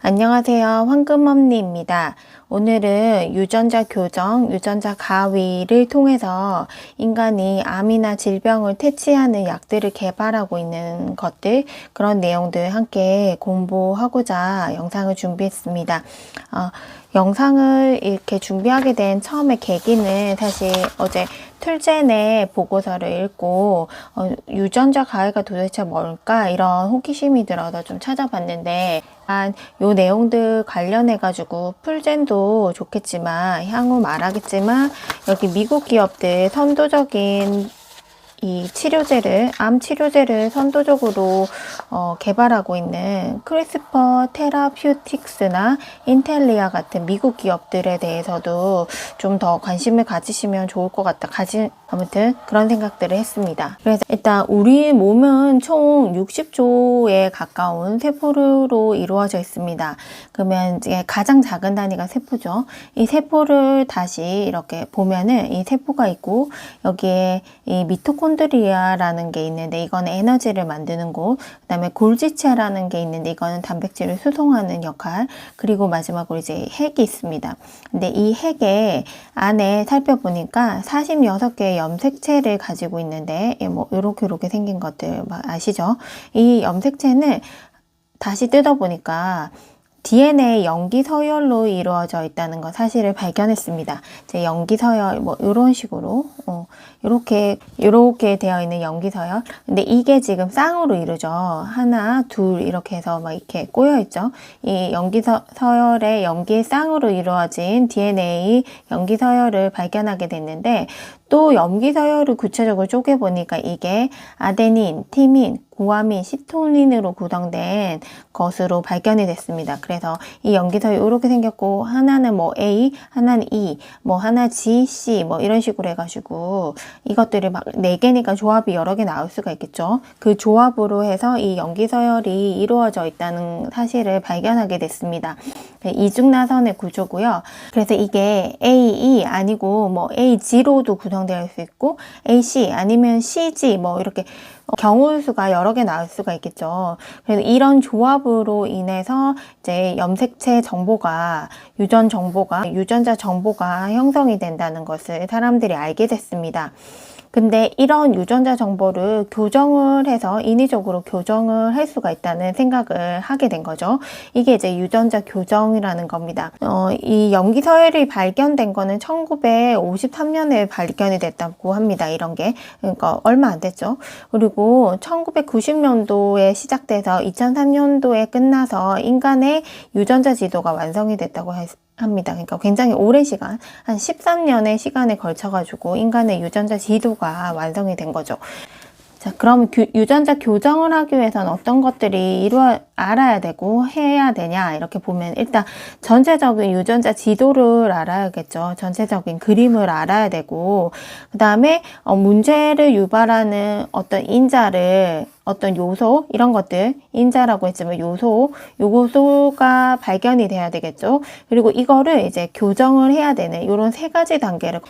안녕하세요. 황금언니입니다. 오늘은 유전자 교정, 유전자 가위를 통해서 인간이 암이나 질병을 퇴치하는 약들을 개발하고 있는 것들, 그런 내용들 함께 공부하고자 영상을 준비했습니다. 영상을 이렇게 준비하게 된 처음에 계기는 사실 어제 툴젠의 보고서를 읽고 유전자 가위가 도대체 뭘까 이런 호기심이 들어서 좀 찾아봤는데 요 내용들 관련해 가지고 풀젠도 좋겠지만 향후 말하겠지만 여기 미국 기업들 선도적인 이 치료제를, 암 치료제를 선도적으로 개발하고 있는 크리스퍼 테라퓨틱스나 인텔리아 같은 미국 기업들에 대해서도 좀 더 관심을 가지시면 좋을 것 같다. 아무튼 그런 생각들을 했습니다. 그래서 일단 우리 몸은 총 60조에 가까운 세포로 이루어져 있습니다. 그러면 이제 가장 작은 단위가 세포죠. 이 세포를 다시 이렇게 보면은 이 세포가 있고 여기에 이 미토콘드리아라는 게 있는데 이건 에너지를 만드는 곳, 그 다음에 골지체라는 게 있는데 이거는 단백질을 수송하는 역할, 그리고 마지막으로 이제 핵이 있습니다. 근데 이 핵의 안에 살펴보니까 46개의 염색체를 가지고 있는데 뭐 이렇게 생긴 것들 아시죠? 이 염색체는 다시 뜯어보니까 DNA 염기 서열로 이루어져 있다는 거 사실을 발견했습니다. 제 염기 서열 뭐 이런 식으로 이렇게 되어 있는 염기 서열. 근데 이게 지금 쌍으로 이루죠. 하나, 둘 이렇게 해서 막 이렇게 꼬여 있죠. 이 염기 서열의 염기의 쌍으로 이루어진 DNA 염기 서열을 발견하게 됐는데 또 염기 서열을 구체적으로 쪼개보니까 이게 아데닌, 티민, 구아민, 시토닌으로 구성된 것으로 발견이 됐습니다. 그래서 이 염기서열 이렇게 생겼고 하나는 뭐 A, 하나는 E, 뭐 하나 G, C 뭐 이런 식으로 해가지고 이것들이 막 4개니까 조합이 여러 개 나올 수가 있겠죠. 그 조합으로 해서 이 염기서열이 이루어져 있다는 사실을 발견하게 됐습니다. 이중나선의 구조고요. 그래서 이게 AE 아니고 뭐 AG로도 구성되어 수 있고 AC 아니면 CG 뭐 이렇게 경우 수가 여러 개 나올 수가 있겠죠. 그래서 이런 조합으로 인해서 이제 염색체 정보가 유전자 정보가 형성이 된다는 것을 사람들이 알게 됐습니다. 근데 이런 유전자 정보를 교정을 해서 인위적으로 교정을 할 수가 있다는 생각을 하게 된 거죠. 이게 이제 유전자 교정이라는 겁니다. 이 염기서열이 발견된 거는 1953년에 발견이 됐다고 합니다. 이런 게. 그러니까 얼마 안 됐죠. 그리고 1990년도에 시작돼서 2003년도에 끝나서 인간의 유전자 지도가 완성이 됐다고 합니다. 그러니까 굉장히 오랜 시간, 한 13년의 시간에 걸쳐가지고 인간의 유전자 지도가 완성이 된 거죠. 자, 그럼 유전자 교정을 하기 위해서는 어떤 것들이 알아야 되고 해야 되냐 이렇게 보면 일단 전체적인 유전자 지도를 알아야겠죠. 전체적인 그림을 알아야 되고 그 다음에 문제를 유발하는 어떤 요소 이런 것들 인자라고 했지만 요소가 발견이 돼야 되겠죠. 그리고 이거를 이제 교정을 해야 되는 이런 세 가지 단계를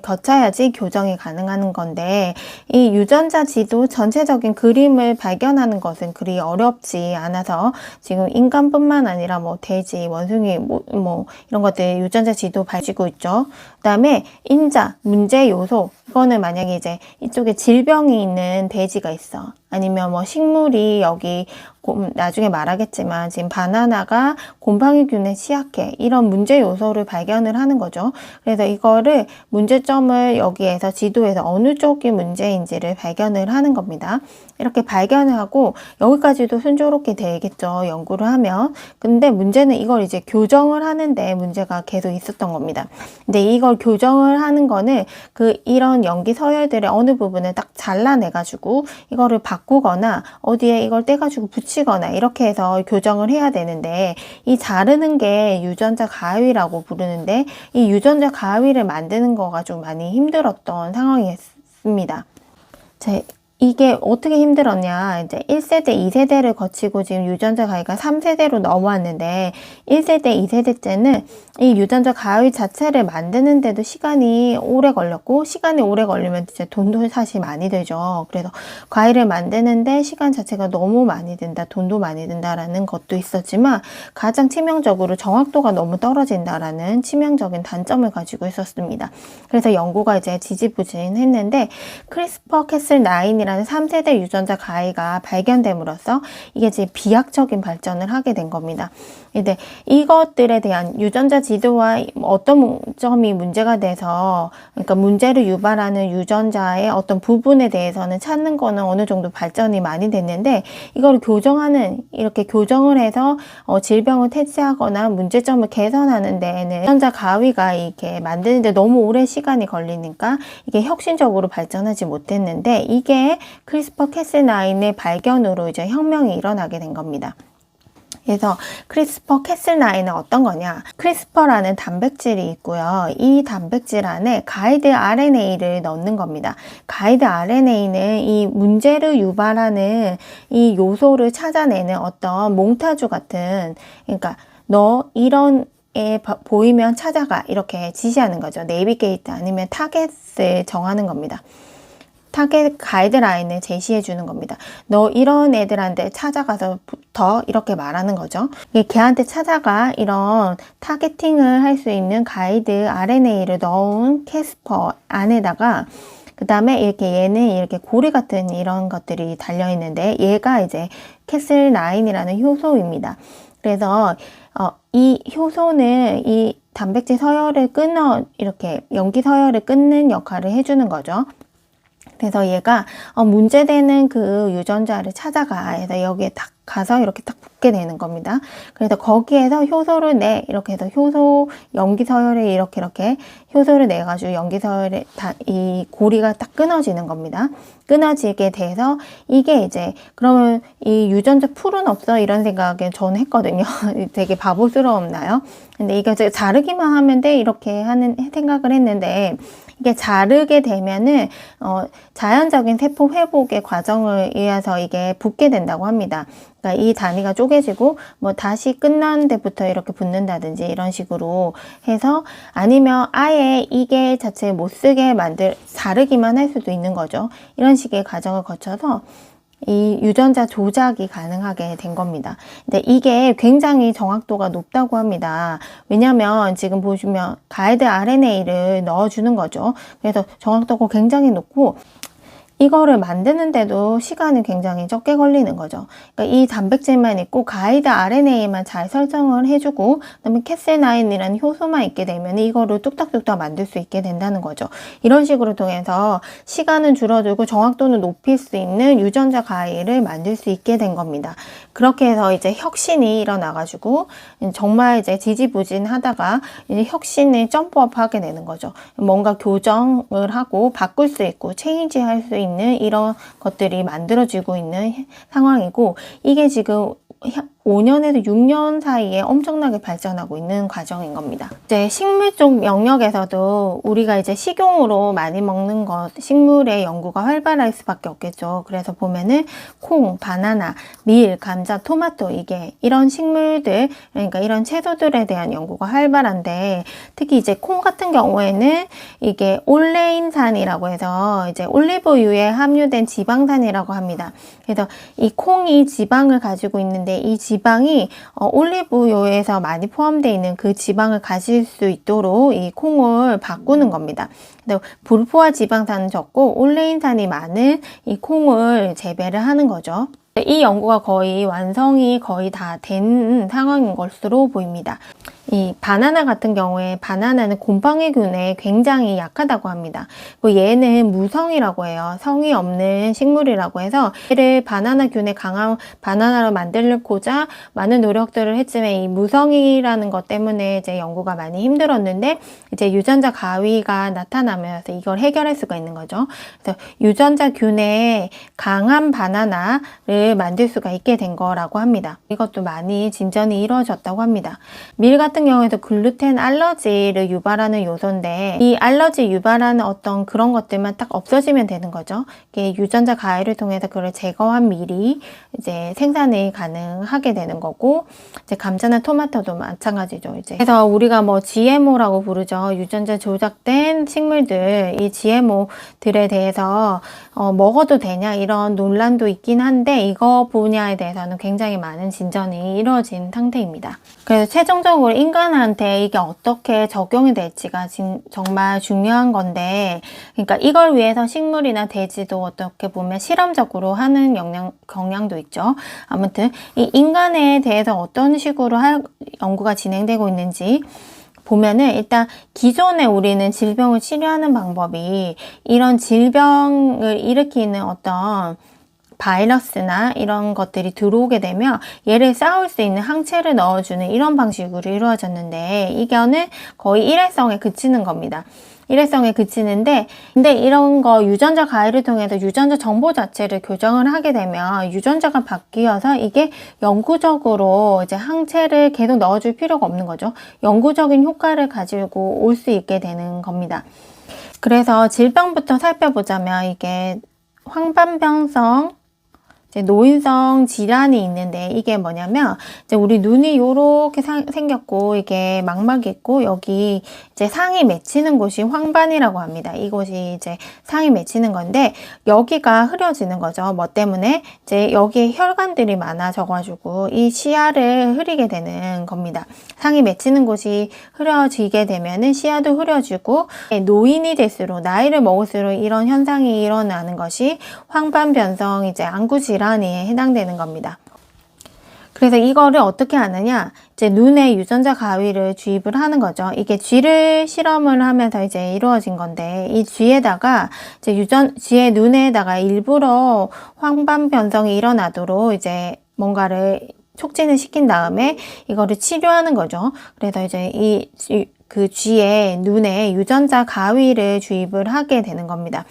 거쳐야지 교정이 가능한 건데 이 유전자 지도 전체적인 그림을 발견하는 것은 그리 어렵지 않아서 지금 인간뿐만 아니라 뭐 돼지, 원숭이 뭐 이런 것들 유전자 지도 발지고 있죠. 그다음에 인자, 문제 요소 이거는 만약에 이제 이쪽에 질병이 있는 돼지가 있어. 아니면 뭐 식물이 여기 나중에 말하겠지만 지금 바나나가 곰팡이균에 취약해. 이런 문제 요소를 발견을 하는 거죠. 그래서 이거를 문제점을 여기에서 지도에서 어느 쪽이 문제인지를 발견을 하는 겁니다. 이렇게 발견을 하고 여기까지도 순조롭게 되겠죠. 연구를 하면. 근데 문제는 이걸 이제 교정을 하는데 문제가 계속 있었던 겁니다. 근데 이걸 교정을 하는 거는 이런 염기 서열들의 어느 부분을 딱 잘라내가지고 이거를 바꾸거나 어디에 이걸 떼가지고 붙이거나 이렇게 해서 교정을 해야 되는데 이 자르는 게 유전자 가위라고 부르는데 이 유전자 가위를 만드는 거가 좀 많이 힘들었던 상황이었습니다. 이게 어떻게 힘들었냐. 이제 1세대, 2세대를 거치고 지금 유전자 가위가 3세대로 넘어왔는데 1세대, 2세대 때는 이 유전자 가위 자체를 만드는데도 시간이 오래 걸렸고, 시간이 오래 걸리면 진짜 돈도 사실 많이 들죠. 그래서 가위를 만드는데 시간 자체가 너무 많이 든다, 돈도 많이 든다라는 것도 있었지만 가장 치명적으로 정확도가 너무 떨어진다라는 치명적인 단점을 가지고 있었습니다. 그래서 연구가 이제 지지부진했는데 크리스퍼 캐슬9이라는 3세대 유전자 가위가 발견됨으로써 이게 이제 비약적인 발전을 하게 된 겁니다. 근데 이것들에 대한 유전자 지도와 어떤 점이 문제가 돼서, 그러니까 문제를 유발하는 유전자의 어떤 부분에 대해서는 찾는 거는 어느 정도 발전이 많이 됐는데, 이걸 이렇게 교정을 해서 질병을 퇴치하거나 문제점을 개선하는 데에는 유전자 가위가 이렇게 만드는데 너무 오랜 시간이 걸리니까 이게 혁신적으로 발전하지 못했는데, 이게 크리스퍼 캐슬9의 발견으로 이제 혁명이 일어나게 된 겁니다. 그래서 크리스퍼 캐슬9은 어떤 거냐? 크리스퍼라는 단백질이 있고요. 이 단백질 안에 가이드 RNA를 넣는 겁니다. 가이드 RNA는 이 문제를 유발하는 이 요소를 찾아내는 어떤 몽타주 같은, 그러니까 너 이런 애 보이면 찾아가, 이렇게 지시하는 거죠. 네이비게이트 아니면 타겟을 정하는 겁니다. 타겟 가이드라인을 제시해 주는 겁니다. 너 이런 애들한테 찾아가서부터 이렇게 말하는 거죠. 걔한테 찾아가, 이런 타겟팅을 할 수 있는 가이드 RNA를 넣은 캐스퍼 안에다가, 그 다음에 이렇게 얘는 이렇게 고리 같은 이런 것들이 달려 있는데, 얘가 이제 캐슬9이라는 효소입니다. 그래서 이 효소는 이 단백질 서열을 이렇게 염기 서열을 끊는 역할을 해주는 거죠. 그래서 얘가 문제되는 그 유전자를 찾아가 해서 여기에 딱 가서 이렇게 딱 붙게 되는 겁니다. 그래서 거기에서 효소를 이렇게 해서 효소 염기 서열에 이렇게 효소를 내가지고 염기 서열에 이 고리가 딱 끊어지는 겁니다. 끊어지게 돼서 이게 이제 그러면 이 유전자 풀은 없어, 이런 생각을 저는 했거든요. 되게 바보스러웠나요? 근데 이거 자르기만 하면 돼, 이렇게 생각을 했는데, 이게 자르게 되면은 자연적인 세포 회복의 과정을 의해서 이게 붙게 된다고 합니다. 그러니까 이 단위가 쪼개지고 뭐 다시 끝난 데부터 이렇게 붙는다든지 이런 식으로 해서, 아니면 아예 이게 자체 못 쓰게 자르기만 할 수도 있는 거죠. 이런 식의 과정을 거쳐서 이 유전자 조작이 가능하게 된 겁니다. 근데 이게 굉장히 정확도가 높다고 합니다. 왜냐면 지금 보시면 가이드 RNA를 넣어주는 거죠. 그래서 정확도가 굉장히 높고, 이거를 만드는데도 시간이 굉장히 적게 걸리는 거죠. 그러니까 이 단백질만 있고 가이드 RNA만 잘 설정을 해주고, 그다음에 캐슬9이라는 효소만 있게 되면 이거를 뚝딱뚝딱 만들 수 있게 된다는 거죠. 이런 식으로 통해서 시간은 줄어들고 정확도는 높일 수 있는 유전자 가위를 만들 수 있게 된 겁니다. 그렇게 해서 이제 혁신이 일어나가지고 정말 이제 지지부진하다가 이제 혁신을 점프업 하게 되는 거죠. 뭔가 교정을 하고 바꿀 수 있고 체인지 할 수 있는 이런 것들이 만들어지고 있는 상황이고, 이게 지금 5년에서 6년 사이에 엄청나게 발전하고 있는 과정인 겁니다. 이제 식물 쪽 영역에서도 우리가 이제 식용으로 많이 먹는 것, 식물의 연구가 활발할 수밖에 없겠죠. 그래서 보면은 콩, 바나나, 밀, 감자, 토마토, 이게 이런 식물들, 그러니까 이런 채소들에 대한 연구가 활발한데, 특히 이제 콩 같은 경우에는 이게 올레인산이라고 해서 이제 올리브유에 함유된 지방산이라고 합니다. 그래서 이 콩이 지방을 가지고 있는데, 이 지방이 올리브유에서 많이 포함되어 있는 그 지방을 가질 수 있도록 이 콩을 바꾸는 겁니다. 불포화 지방산은 적고 올레인산이 많은 이 콩을 재배를 하는 거죠. 이 연구가 완성이 거의 다 된 상황인 것으로 보입니다. 이 바나나 같은 경우에 바나나는 곰팡이균에 굉장히 약하다고 합니다. 얘는 무성이라고 해요. 성이 없는 식물이라고 해서 얘를 바나나균에 강한 바나나로 만들고자 많은 노력들을 했지만 이 무성이라는 것 때문에 이제 연구가 많이 힘들었는데 이제 유전자 가위가 나타나면서 이걸 해결할 수가 있는 거죠. 그래서 유전자균에 강한 바나나를 만들 수가 있게 된 거라고 합니다. 이것도 많이 진전이 이루어졌다고 합니다. 밀 같은 같은 경우에도 글루텐 알러지를 유발하는 요소인데 이 알러지 유발하는 어떤 그런 것들만 딱 없어지면 되는 거죠. 이게 유전자 가위를 통해서 그걸 제거한 밀이 이제 생산이 가능하게 되는 거고 이제 감자나 토마토도 마찬가지죠. 이제 그래서 우리가 뭐 GMO라고 부르죠. 유전자 조작된 식물들 이 GMO들에 대해서 먹어도 되냐 이런 논란도 있긴 한데 이거 분야에 대해서는 굉장히 많은 진전이 이루어진 상태입니다. 그래서 최종적으로 인간한테 이게 어떻게 적용이 될지가 정말 중요한 건데 그러니까 이걸 위해서 식물이나 돼지도 어떻게 보면 실험적으로 하는 경향도 있죠. 아무튼 이 인간에 대해서 어떤 식으로 연구가 진행되고 있는지 보면은 일단 기존에 우리는 질병을 치료하는 방법이 이런 질병을 일으키는 어떤 바이러스나 이런 것들이 들어오게 되면 얘를 싸울 수 있는 항체를 넣어주는 이런 방식으로 이루어졌는데 이거는 거의 일회성에 그치는 겁니다. 일회성에 그치는데 근데 이런 거 유전자 가위를 통해서 유전자 정보 자체를 교정을 하게 되면 유전자가 바뀌어서 이게 영구적으로 이제 항체를 계속 넣어줄 필요가 없는 거죠. 영구적인 효과를 가지고 올 수 있게 되는 겁니다. 그래서 질병부터 살펴보자면 이게 황반병성 이제 노인성 질환이 있는데 이게 뭐냐면 이제 우리 눈이 요렇게 생겼고 이게 망막이 있고 여기 이제 상이 맺히는 곳이 황반이라고 합니다. 이곳이 이제 상이 맺히는 건데 여기가 흐려지는 거죠. 뭐 때문에 이제 여기에 혈관들이 많아져 가지고 이 시야를 흐리게 되는 겁니다. 상이 맺히는 곳이 흐려지게 되면은 시야도 흐려지고 노인이 될수록 나이를 먹을수록 이런 현상이 일어나는 것이 황반변성 이제 안구 질환에 해당되는 겁니다. 그래서 이거를 어떻게 하느냐? 이제 눈에 유전자 가위를 주입을 하는 거죠. 이게 쥐를 실험을 하면서 이제 이루어진 건데 이 쥐에다가 이제 쥐의 눈에다가 일부러 황반 변성이 일어나도록 이제 뭔가를 촉진을 시킨 다음에 이거를 치료하는 거죠. 그래서 이제 그 쥐의 눈에 유전자 가위를 주입을 하게 되는 겁니다.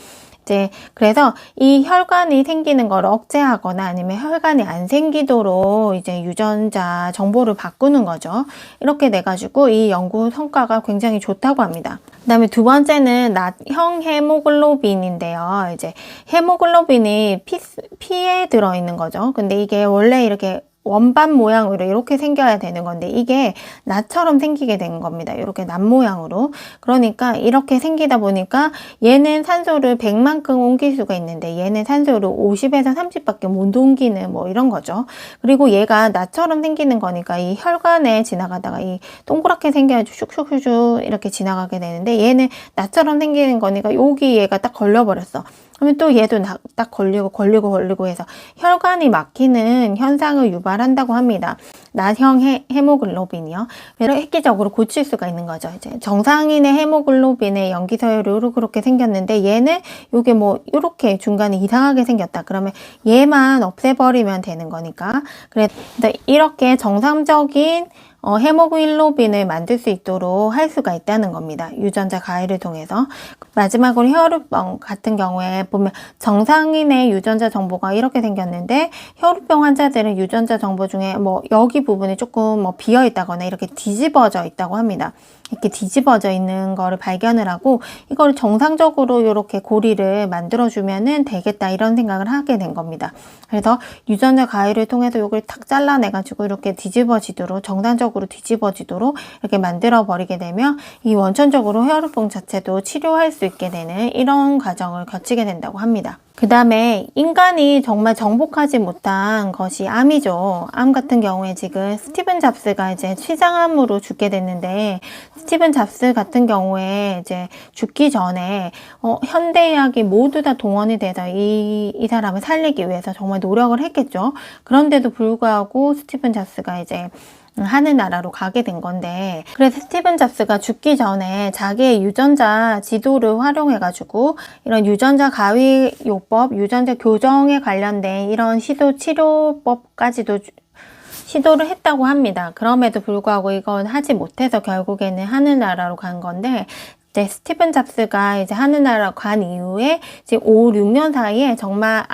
이제 그래서 이 혈관이 생기는 걸 억제하거나 아니면 혈관이 안 생기도록 이제 유전자 정보를 바꾸는 거죠. 이렇게 돼 가지고 이 연구 성과가 굉장히 좋다고 합니다. 그다음에 두 번째는 낫형 헤모글로빈인데요. 이제 헤모글로빈이 피에 들어 있는 거죠. 근데 이게 원래 이렇게 원반 모양으로 이렇게 생겨야 되는 건데 이게 낫처럼 생기게 된 겁니다. 이렇게 낫 모양으로. 그러니까 이렇게 생기다 보니까 얘는 산소를 100만큼 옮길 수가 있는데 얘는 산소를 50에서 30밖에 못 옮기는 뭐 이런 거죠. 그리고 얘가 낫처럼 생기는 거니까 이 혈관에 지나가다가 이 동그랗게 생겨가지고 슉슉슉 이렇게 지나가게 되는데 얘는 낫처럼 생기는 거니까 여기 얘가 딱 걸려버렸어. 그러면 또 얘도 딱 걸리고 해서 혈관이 막히는 현상을 유발한다고 합니다. 낫형 헤모글로빈이요. 그래서 획기적으로 고칠 수가 있는 거죠. 이제 정상인의 헤모글로빈의 염기 서열이 요렇게 생겼는데 얘는 요게 뭐 요렇게 중간에 이상하게 생겼다. 그러면 얘만 없애버리면 되는 거니까. 그래서 이렇게 정상적인 헤모글로빈을 만들 수 있도록 할 수가 있다는 겁니다. 유전자 가위를 통해서. 마지막으로 혈우병 같은 경우에 보면 정상인의 유전자 정보가 이렇게 생겼는데 혈우병 환자들은 유전자 정보 중에 뭐 여기 부분이 조금 뭐 비어 있다거나 이렇게 뒤집어져 있다고 합니다. 이렇게 뒤집어져 있는 거를 발견을 하고 이걸 정상적으로 이렇게 고리를 만들어주면은 되겠다 이런 생각을 하게 된 겁니다. 그래서 유전자 가위를 통해서 이걸 탁 잘라내가지고 이렇게 뒤집어지도록 정상적으로 뒤집어지도록 이렇게 만들어 버리게 되면 이 원천적으로 혈우병 자체도 치료할 수 있게 되는 이런 과정을 거치게 된다고 합니다. 그 다음에 인간이 정말 정복하지 못한 것이 암이죠. 암 같은 경우에 지금 스티븐 잡스가 이제 췌장암으로 죽게 됐는데 스티븐 잡스 같은 경우에 이제 죽기 전에 현대의학이 모두 다 동원이 돼서 이 사람을 살리기 위해서 정말 노력을 했겠죠. 그런데도 불구하고 스티븐 잡스가 이제 하늘나라로 가게 된 건데 그래서 스티븐 잡스가 죽기 전에 자기의 유전자 지도를 활용해가지고 이런 유전자 가위요법, 유전자 교정에 관련된 이런 치료법까지도 시도를 했다고 합니다. 그럼에도 불구하고 이건 하지 못해서 결국에는 하늘나라로 간 건데 이제 스티븐 잡스가 이제 하늘나라로 간 이후에 지금 5, 6년 사이에 정말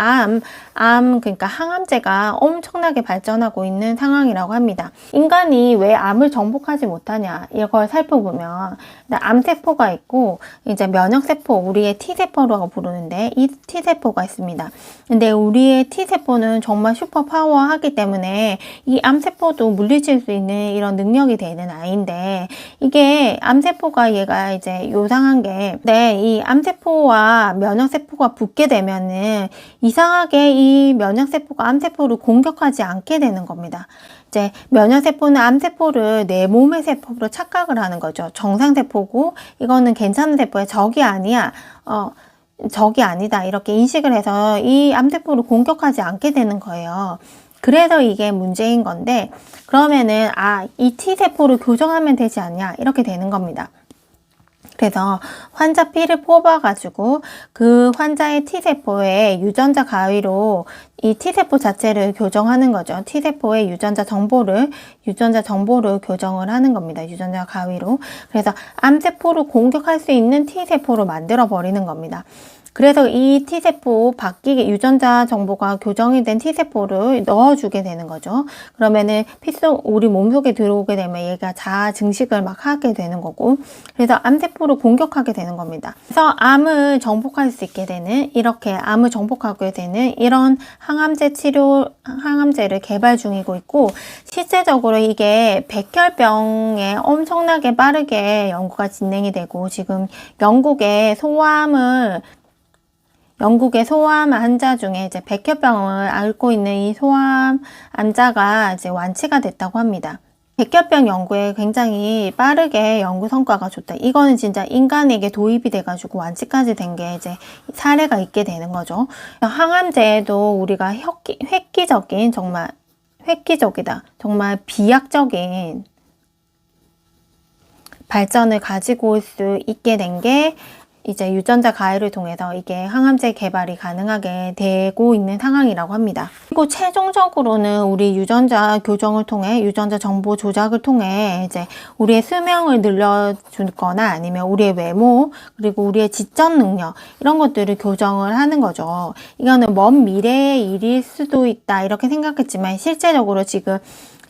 그러니까 항암제가 엄청나게 발전하고 있는 상황이라고 합니다. 인간이 왜 암을 정복하지 못하냐 이걸 살펴보면 암세포가 있고 이제 면역세포, 우리의 T세포라고 부르는데 이 T세포가 있습니다. 근데 우리의 T세포는 정말 슈퍼 파워하기 때문에 이 암세포도 물리칠 수 있는 이런 능력이 되는 아이인데, 이게 암세포가 얘가 이제 요상한 게, 이 암세포와 면역세포가 붙게 되면은 이상하게 이 면역세포가 암세포를 공격하지 않게 되는 겁니다. 이제 면역세포는 암세포를 내 몸의 세포로 착각을 하는 거죠. 정상세포고 이거는 괜찮은 세포야, 적이 아니야, 적이 아니다, 이렇게 인식을 해서 이 암세포를 공격하지 않게 되는 거예요. 그래서 이게 문제인 건데, 그러면은 이 T세포를 교정하면 되지 않냐 이렇게 되는 겁니다. 그래서 환자 피를 뽑아가지고 그 환자의 T세포의 유전자 가위로 이 T세포 자체를 교정하는 거죠. T세포의 유전자 정보를 교정을 하는 겁니다. 유전자 가위로. 그래서 암세포를 공격할 수 있는 T세포로 만들어 버리는 겁니다. 그래서 이 T세포 바뀌게 유전자 정보가 교정이 된 T세포를 넣어주게 되는 거죠. 그러면은 우리 몸속에 들어오게 되면 얘가 자아 증식을 막 하게 되는 거고, 그래서 암세포를 공격하게 되는 겁니다. 그래서 암을 정복할 수 있게 되는, 이렇게 암을 정복하게 되는 이런 항암제를 개발 중이고 있고, 실제적으로 이게 백혈병에 엄청나게 빠르게 연구가 진행이 되고, 지금 영국의 소아암 환자 중에 이제 백혈병을 앓고 있는 이 소아암 환자가 이제 완치가 됐다고 합니다. 백혈병 연구에 굉장히 빠르게 연구 성과가 좋다. 이거는 진짜 인간에게 도입이 돼가지고 완치까지 된 게 이제 사례가 있게 되는 거죠. 항암제도 우리가 획기적이다. 정말 비약적인 발전을 가지고 올 수 있게 된 게 이제 유전자 가위를 통해서 이게 항암제 개발이 가능하게 되고 있는 상황이라고 합니다. 그리고 최종적으로는 우리 유전자 교정을 통해, 유전자 정보 조작을 통해 이제 우리의 수명을 늘려주거나 아니면 우리의 외모, 그리고 우리의 지적 능력, 이런 것들을 교정을 하는 거죠. 이거는 먼 미래의 일일 수도 있다 이렇게 생각했지만, 실제적으로 지금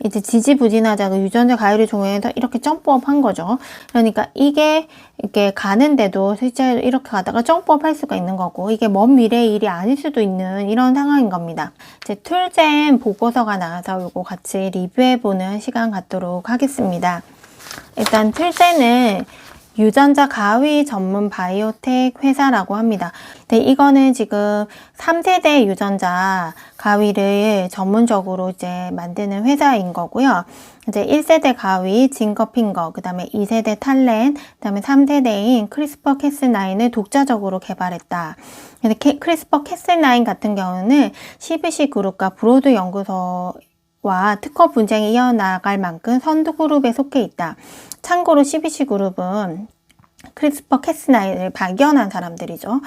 이제 지지부진하자고 유전자 가위를 통해서 이렇게 점프업 한 거죠. 그러니까 이게 이렇게 가는데도 실제로 이렇게 가다가 점프업 할 수가 있는 거고, 이게 먼 미래의 일이 아닐 수도 있는 이런 상황인 겁니다. 이제 툴젠 보고서가 나와서 이거 같이 리뷰해보는 시간 갖도록 하겠습니다. 일단 툴젠은 유전자 가위 전문 바이오텍 회사라고 합니다. 근데 이거는 지금 3세대 유전자 가위를 전문적으로 이제 만드는 회사인 거고요. 이제 1세대 가위 징거핑거, 그 다음에 2세대 탈렌, 그 다음에 3세대인 크리스퍼 캐스9을 독자적으로 개발했다. 근데 크리스퍼 캐스9 같은 경우는 CBC 그룹과 브로드 연구소와 특허 분쟁이 이어나갈 만큼 선두 그룹에 속해 있다. 참고로 CBC 그룹은 크리스퍼 캐스9을 발견한 사람들이죠.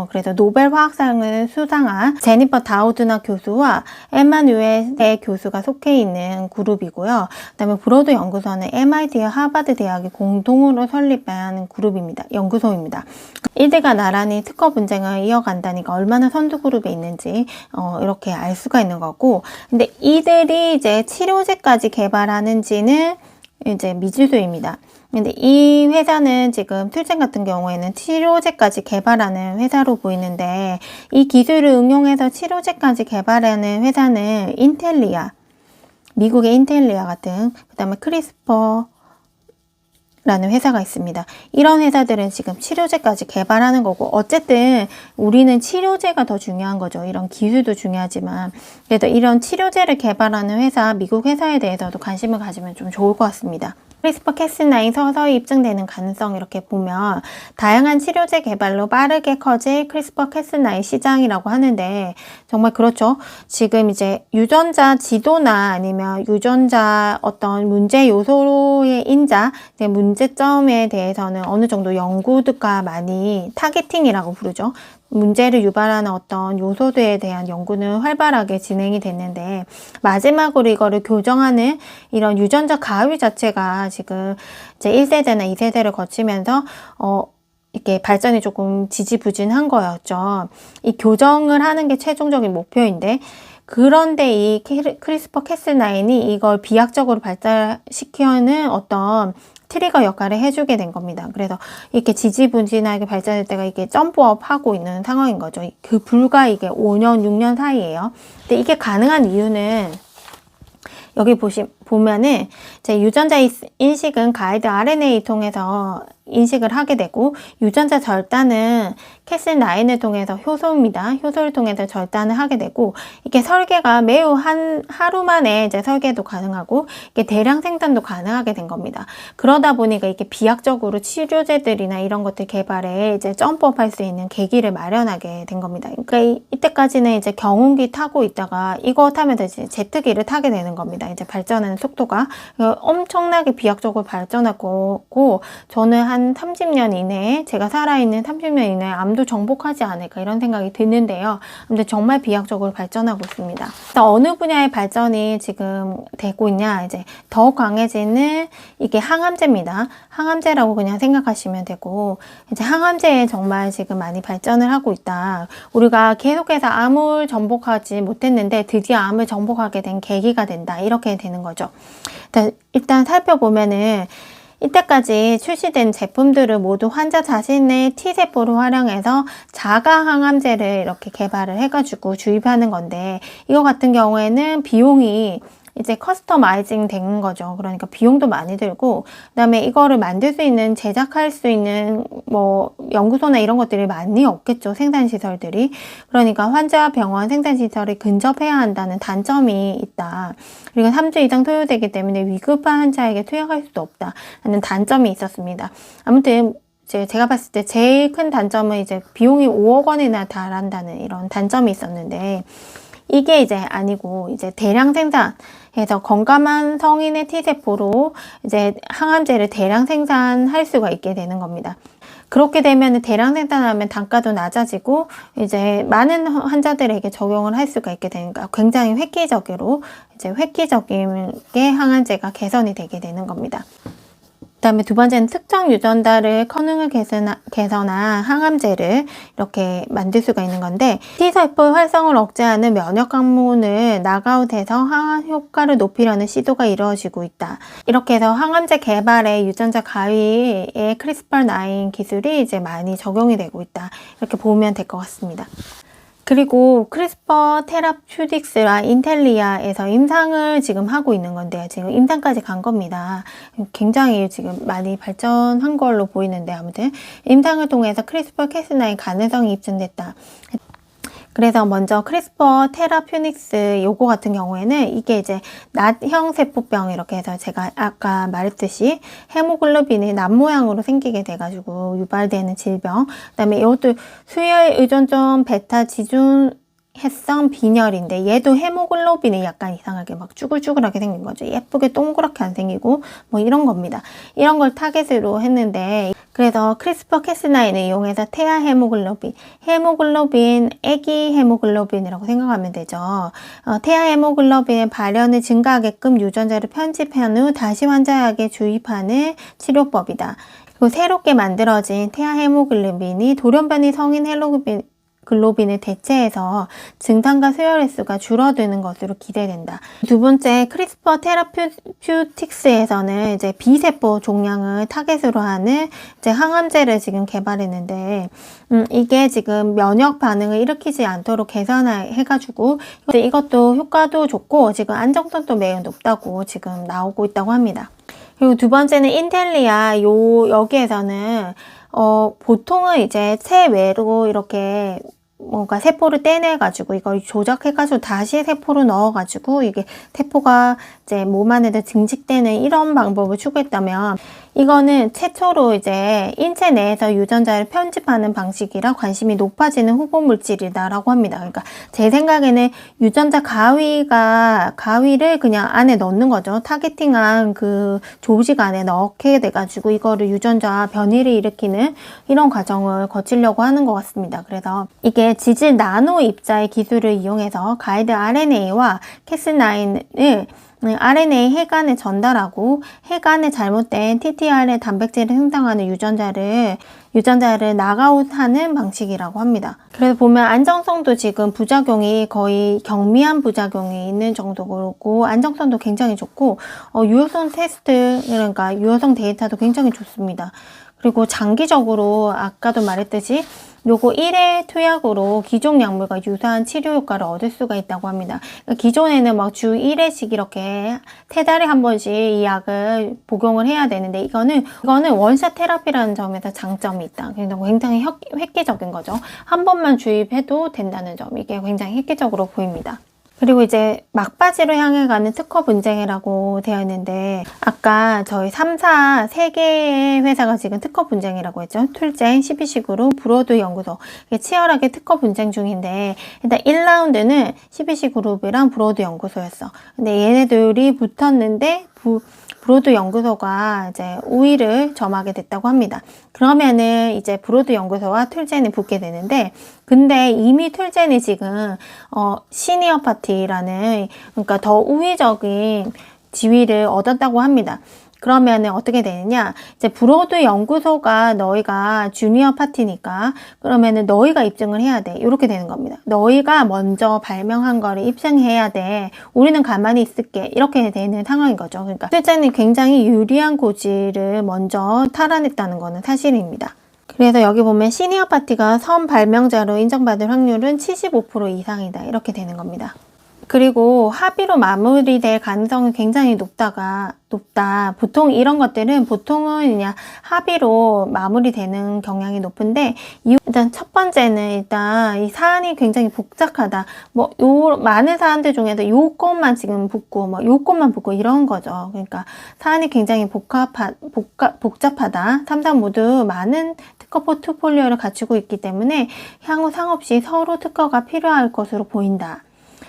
그래서 노벨 화학상을 수상한 제니퍼 다우드나 교수와 에마뉴엘 교수가 속해 있는 그룹이고요. 그다음에 브로드 연구소는 MIT와 하버드 대학이 공동으로 설립한 연구소입니다. 이들과 나란히 특허 분쟁을 이어간다니까 얼마나 선두 그룹에 있는지 이렇게 알 수가 있는 거고, 근데 이들이 이제 치료제까지 개발하는지는 이제 미지수입니다. 근데 이 회사는 지금 툴젠 같은 경우에는 치료제까지 개발하는 회사로 보이는데, 이 기술을 응용해서 치료제까지 개발하는 회사는 미국의 인텔리아 같은, 그 다음에 크리스퍼 라는 회사가 있습니다. 이런 회사들은 지금 치료제까지 개발하는 거고, 어쨌든 우리는 치료제가 더 중요한 거죠. 이런 기술도 중요하지만, 그래도 이런 치료제를 개발하는 회사, 미국 회사에 대해서도 관심을 가지면 좀 좋을 것 같습니다. 크리스퍼 캐스9 서서히 입증되는 가능성 이렇게 보면, 다양한 치료제 개발로 빠르게 커질 크리스퍼 캐스9 시장이라고 하는데, 정말 그렇죠. 지금 이제 유전자 지도나 아니면 유전자 어떤 문제 요소의 문제점에 대해서는 어느 정도 연구가 많이 타겟팅이라고 부르죠. 문제를 유발하는 어떤 요소들에 대한 연구는 활발하게 진행이 됐는데, 마지막으로 이거를 교정하는 이런 유전자 가위 자체가 지금 이제 1세대나 2세대를 거치면서 이렇게 발전이 조금 지지부진한 거였죠. 이 교정을 하는 게 최종적인 목표인데, 그런데 이 크리스퍼 캐슬9이 이걸 비약적으로 발달시키는 어떤 트리거 역할을 해주게 된 겁니다. 그래서 이렇게 지지부진하게 발전할 때가 이게 점프업 하고 있는 상황인 거죠. 그 불과 이게 5년, 6년 사이에요. 근데 이게 가능한 이유는 여기 보면은 제 유전자 인식은 가이드 RNA 통해서 인식을 하게 되고, 유전자 절단은 캐슬9을 통해서 효소입니다. 효소를 통해서 절단을 하게 되고, 이게 설계가 매우 하루 만에 이제 설계도 가능하고, 이게 대량 생산도 가능하게 된 겁니다. 그러다 보니까 이게 비약적으로 치료제들이나 이런 것들 개발에 이제 점프업 할 수 있는 계기를 마련하게 된 겁니다. 그러니까 이때까지는 이제 경운기 타고 있다가 이거 타면서 이제 제트기를 타게 되는 겁니다. 이제 발전하는 속도가 엄청나게 비약적으로 발전하고, 저는 한 30년 이내에, 제가 살아있는 30년 이내에 암도 정복하지 않을까 이런 생각이 드는데요. 근데 정말 비약적으로 발전하고 있습니다. 어느 분야의 발전이 지금 되고 있냐, 이제 더 강해지는 이게 항암제입니다. 항암제라고 그냥 생각하시면 되고, 이제 항암제에 정말 지금 많이 발전을 하고 있다. 우리가 계속해서 암을 정복하지 못했는데 드디어 암을 정복하게 된 계기가 된다. 이렇게 되는 거죠. 일단 살펴보면은 이때까지 출시된 제품들을 모두 환자 자신의 T세포를 활용해서 자가 항암제를 이렇게 개발을 해가지고 주입하는 건데, 이거 같은 경우에는 비용이 이제 커스터마이징 된 거죠. 그러니까 비용도 많이 들고, 그다음에 이거를 만들 수 있는, 제작할 수 있는 뭐 연구소나 이런 것들이 많이 없겠죠. 생산시설들이. 그러니까 환자 병원 생산시설이 근접해야 한다는 단점이 있다. 그리고 3주 이상 소요되기 때문에 위급한 환자에게 투약할 수도 없다 하는 단점이 있었습니다. 아무튼 제가 봤을 때 제일 큰 단점은 이제 비용이 5억 원이나 달한다는 이런 단점이 있었는데, 이게 이제 아니고 이제 대량 생산해서 건강한 성인의 T세포로 이제 항암제를 대량 생산할 수가 있게 되는 겁니다. 그렇게 되면 대량 생산하면 단가도 낮아지고 이제 많은 환자들에게 적용을 할 수가 있게 되니까 굉장히 획기적으로 이제 획기적이게 항암제가 개선이 되게 되는 겁니다. 그다음에 두 번째는 특정 유전자를 성능을 개선한 항암제를 이렇게 만들 수가 있는 건데, T세포 활성을 억제하는 면역 항문을 낙아웃해서 항암 효과를 높이려는 시도가 이루어지고 있다. 이렇게 해서 항암제 개발에 유전자 가위의 크리스퍼9 기술이 이제 많이 적용이 되고 있다. 이렇게 보면 될 것 같습니다. 그리고 크리스퍼 테라퓨틱스와 인텔리아에서 임상을 지금 하고 있는 건데요. 지금 임상까지 간 겁니다. 굉장히 지금 많이 발전한 걸로 보이는데, 아무튼 임상을 통해서 크리스퍼 캐스9 가능성이 입증됐다. 그래서 먼저 크리스퍼 테라퓨틱스 요거 같은 경우에는 이게 이제 낫형 세포병 이렇게 해서 제가 아까 말했듯이 헤모글로빈이 낫 모양으로 생기게 돼가지고 유발되는 질병, 그다음에 이것도 수혈 의존성 베타 지중 해성 빈혈인데, 얘도 헤모글로빈이 약간 이상하게 막 쭈글쭈글하게 생긴 거죠. 예쁘게 동그랗게 안 생기고 뭐 이런 겁니다. 이런 걸 타겟으로 했는데, 그래서 크리스퍼 캐스9을 이용해서 태아 헤모글로빈, 애기 헤모글로빈이라고 생각하면 되죠. 태아 헤모글로빈의 발현을 증가하게끔 유전자를 편집한 후 다시 환자에게 주입하는 치료법이다. 그리고 새롭게 만들어진 태아 헤모글로빈이 돌연변이 성인 글로빈을 대체해서 증상과 수혈 횟수가 줄어드는 것으로 기대된다. 두 번째, 크리스퍼 테라퓨틱스에서는 이제 B세포 종양을 타겟으로 하는 이제 항암제를 지금 개발했는데, 이게 지금 면역 반응을 일으키지 않도록 개선해가지고 이것도 효과도 좋고 지금 안정성도 매우 높다고 지금 나오고 있다고 합니다. 그리고 두 번째는 인텔리아, 여기에서는 보통은 이제 체외로 이렇게 뭔가 세포를 떼내가지고 이걸 조작해가지고 다시 세포로 넣어가지고 이게 세포가 이제 몸 안에도 증식되는 이런 방법을 추구했다면, 이거는 최초로 이제 인체 내에서 유전자를 편집하는 방식이라 관심이 높아지는 후보 물질이다라고 합니다. 그러니까 제 생각에는 유전자 가위를 그냥 안에 넣는 거죠. 타겟팅한 그 조직 안에 넣게 돼가지고 이거를 유전자 변이를 일으키는 이런 과정을 거치려고 하는 것 같습니다. 그래서 이게 지질 나노 입자의 기술을 이용해서 가이드 RNA와 캐스9을 RNA 해간에 전달하고 해간에 잘못된 TTR의 단백질을 생성하는 유전자를 낙아웃하는 방식이라고 합니다. 그래서 보면 안정성도 지금 부작용이 거의 경미한 부작용이 있는 정도고 안정성도 굉장히 좋고 유효성 테스트, 그러니까 유효성 데이터도 굉장히 좋습니다. 그리고 장기적으로 아까도 말했듯이 요거 1회 투약으로 기존 약물과 유사한 치료 효과를 얻을 수가 있다고 합니다. 그러니까 기존에는 막 주 1회씩 이렇게 3달에 한 번씩 이 약을 복용을 해야 되는데 이거는 원샷 테라피라는 점에서 장점이 있다. 굉장히 획기적인 거죠. 한 번만 주입해도 된다는 점, 이게 굉장히 획기적으로 보입니다. 그리고 이제 막바지로 향해 가는 특허 분쟁이라고 되어 있는데 아까 저희 3사 3개의 회사가 지금 특허 분쟁이라고 했죠. 툴젠, CBC그룹, 브로드 연구소 치열하게 특허 분쟁 중인데 일단 1라운드는 CBC그룹이랑 브로드 연구소였어. 근데 얘네들이 붙었는데 브로드 연구소가 이제 우위를 점하게 됐다고 합니다. 그러면은 이제 브로드 연구소와 툴젠이 붙게 되는데 근데 이미 툴젠이 지금 시니어 파티라는 그러니까 더 우위적인 지위를 얻었다고 합니다. 그러면은 어떻게 되느냐? 이제 브로드 연구소가 너희가 주니어 파티니까 그러면은 너희가 입증을 해야 돼. 이렇게 되는 겁니다. 너희가 먼저 발명한 거를 입증해야 돼. 우리는 가만히 있을게. 이렇게 되는 상황인 거죠. 그러니까 실제는 굉장히 유리한 고지를 먼저 탈환했다는 거는 사실입니다. 그래서 여기 보면 시니어 파티가 선 발명자로 인정받을 확률은 75% 이상이다. 이렇게 되는 겁니다. 그리고 합의로 마무리될 가능성이 굉장히 높다. 보통 이런 것들은 보통은 그냥 합의로 마무리되는 경향이 높은데 일단 첫 번째는 일단 이 사안이 굉장히 복잡하다. 많은 사안들 중에서 요것만 지금 붙고 요것만 붙고 이런 거죠. 그러니까 사안이 굉장히 복잡하다. 3사 모두 많은 특허 포트폴리오를 갖추고 있기 때문에 향후 상없이 서로 특허가 필요할 것으로 보인다.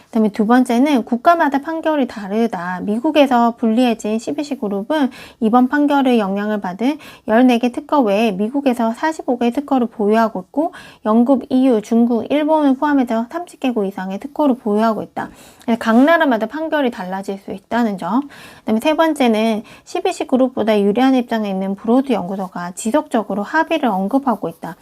그다음에 두 번째는 국가마다 판결이 다르다. 미국에서 불리해진 CBC그룹은 이번 판결의 영향을 받은 14개 특허 외에 미국에서 45개의 특허를 보유하고 있고 영국, EU, 중국, 일본을 포함해서 30개국 이상의 특허를 보유하고 있다. 각 나라마다 판결이 달라질 수 있다는 점. 그다음에 세 번째는 CBC그룹보다 유리한 입장에 있는 브로드 연구소가 지속적으로 합의를 언급하고 있다.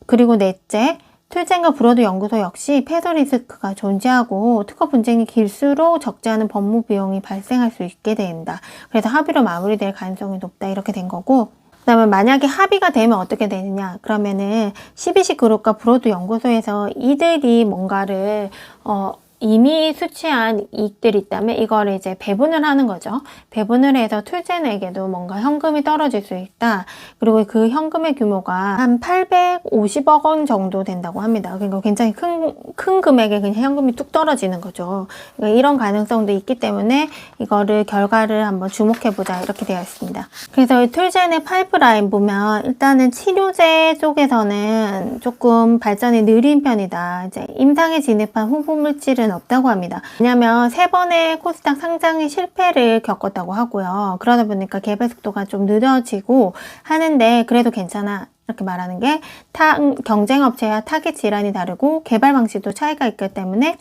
그리고 넷째, 툴젠과 브로드 연구소 역시 패소 리스크가 존재하고 특허 분쟁이 길수록 적지 않은 법무 비용이 발생할 수 있게 된다. 그래서 합의로 마무리될 가능성이 높다. 이렇게 된 거고 그 다음에 만약에 합의가 되면 어떻게 되느냐 그러면은 CBC그룹과 브로드 연구소에서 이들이 뭔가를 이미 수취한 이익들이 있다면 이거를 이제 배분을 하는 거죠. 배분을 해서 툴젠에게도 뭔가 현금이 떨어질 수 있다. 그리고 그 현금의 규모가 한 850억 원 정도 된다고 합니다. 그러니까 굉장히 큰 금액에 그냥 현금이 뚝 떨어지는 거죠. 그러니까 이런 가능성도 있기 때문에 이거를 결과를 한번 주목해보자 이렇게 되어 있습니다. 그래서 툴젠의 파이프라인 보면 일단은 치료제 쪽에서는 조금 발전이 느린 편이다. 이제 임상에 진입한 후보 물질은 없다고 합니다. 왜냐하면 3번의 코스닥 상장의 실패를 겪었다고 하고요. 그러다 보니까 개발 속도가 좀 늦어지고 하는데 그래도 괜찮아. 이렇게 말하는 게 경쟁 업체와 타겟 질환이 다르고 개발 방식도 차이가 있기 때문에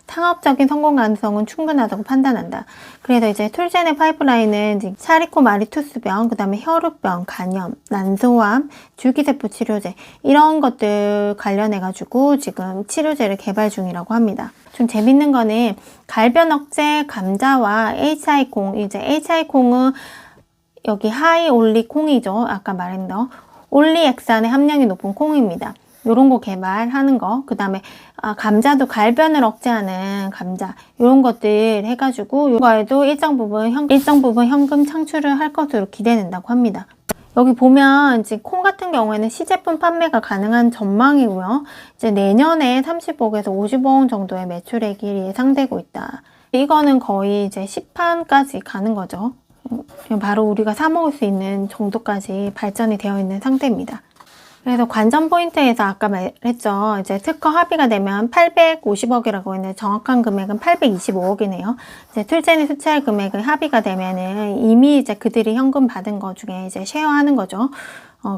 상업적인 성공 가능성은 충분하다고 판단한다. 그래서 이제 툴젠의 파이프라인은 사리코마리투스병, 그 다음에 혈우병, 간염, 난소암, 줄기세포 치료제 이런 것들 관련해가지고 지금 치료제를 개발 중이라고 합니다. 좀 재밌는 거는 갈변 억제 감자와 HI 콩, 이제 HI 콩은 여기 하이 올리 콩이죠. 아까 말했던 올리액산의 함량이 높은 콩입니다. 요런 거 개발하는 거, 그 다음에 감자도 갈변을 억제하는 감자 요런 것들 해가지고 요거에도 일정 부분 현금 창출을 할 것으로 기대된다고 합니다. 여기 보면 이제 콩 같은 경우에는 시제품 판매가 가능한 전망이고요. 이제 내년에 30억에서 50억 원 정도의 매출액이 예상되고 있다. 이거는 거의 이제 시판까지 가는 거죠. 바로 우리가 사 먹을 수 있는 정도까지 발전이 되어 있는 상태입니다. 그래서 관전 포인트에서 아까 말했죠. 이제 특허 합의가 되면 850억이라고 했는데 정확한 금액은 825억이네요. 이제 툴젠이 수취할 금액을 합의가 되면은 이미 이제 그들이 현금 받은 거 중에 이제 쉐어하는 거죠.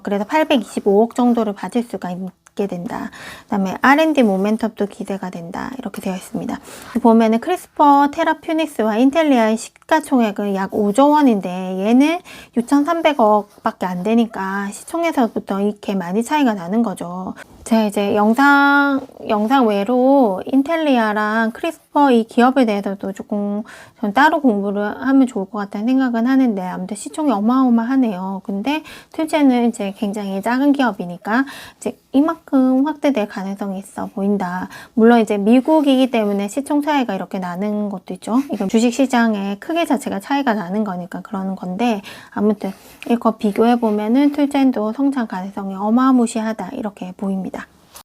그래서 825억 정도를 받을 수가 갖게 된다. 그다음에 R&D 모멘텀도 기대가 된다. 이렇게 되어 있습니다. 보면은 크리스퍼 테라퓨닉스와 인텔리아의 시가총액은 약 5조 원인데 얘는 6,300억밖에 안 되니까 시총에서부터 이렇게 많이 차이가 나는 거죠. 제가 이제 영상 외로 인텔리아랑 크리스퍼 이 기업에 대해서도 조금 전 따로 공부를 하면 좋을 것 같다는 생각은 하는데 아무튼 시총이 어마어마하네요. 근데 둘째는 이제 굉장히 작은 기업이니까 이제 이만큼 확대될 가능성이 있어 보인다. 물론 이제 미국이기 때문에 시총 차이가 이렇게 나는 것도 있죠. 이건 주식시장의 크기 자체가 차이가 나는 거니까 그러는 건데 아무튼 이거 비교해 보면은 둘째도 성장 가능성이 어마무시하다 이렇게 보입니다.